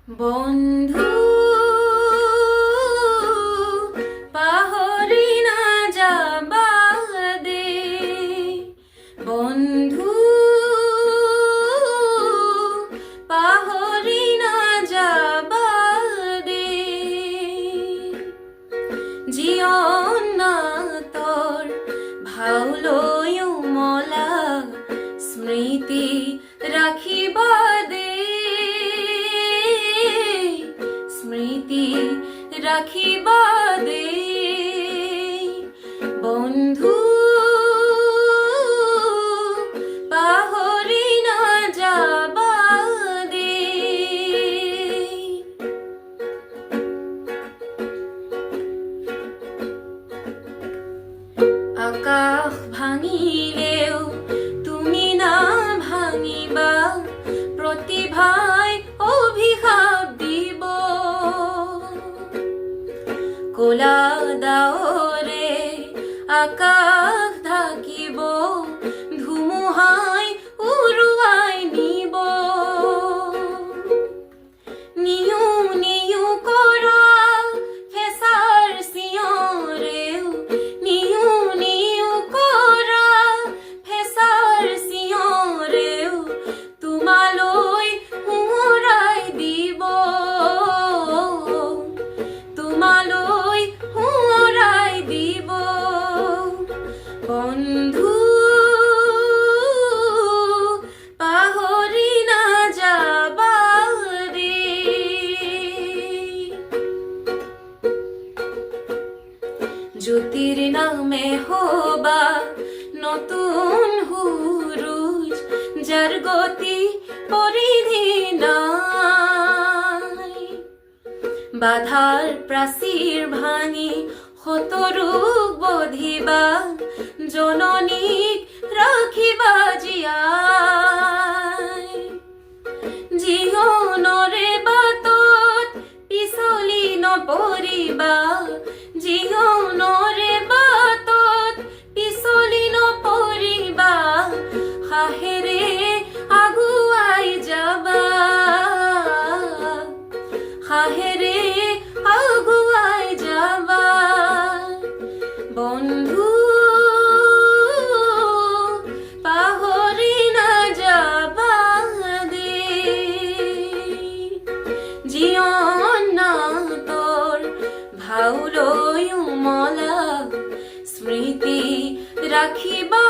বন্ধু পাহরি না যাবা দে, বন্ধু পাহরি না যাবা দে। জীবন না তোর ভাউলয়ু মলা স্মৃতি রাখিবা দে, স্মৃতি রাখিবা দে। বন্ধু পাহরি না যাবা দে। আকাশ ভাঙিলেও তুমি না ভাঙিবা, প্ৰতিভাই অভিশাপ দিব। কোলা ডাৱৰে আকাশ ঢাকিব, ধুমুহাই উৰুৱাই নিব। নিয়ু নিয়ু কৰা ফেঁচাৰ চিঞৰেও, নিয়ু নিয়ু কৰা ফেঁচাৰ চিঞৰেও তোমালৈ সোঁৱৰাই দিব, তোমালৈ সোঁৱৰাই দিব। বন্ধু পাহৰি না যাবা দে। জ্যোতিৰ নামে হবা নতুন সুৰুজ, যাৰ গতি পৰিধি নাই। বাধাৰ প্ৰাচীৰ ভাঙি শতৰূপ বধিবা, জননীক ৰাখিবা জীয়াই। জীৱনৰে বাটত পিছলি নপৰিবা, জীৱনৰে বাটত পিছলি নপৰিবা। সাহেৰে আগুৱাই যাবা, সাহেৰে আগুৱাই যাবা। বন্ধু পাহৰি না যাবা দে। জীৱন না তোৰ ভাউলয়ু মলা স্মৃতি ৰাখিবা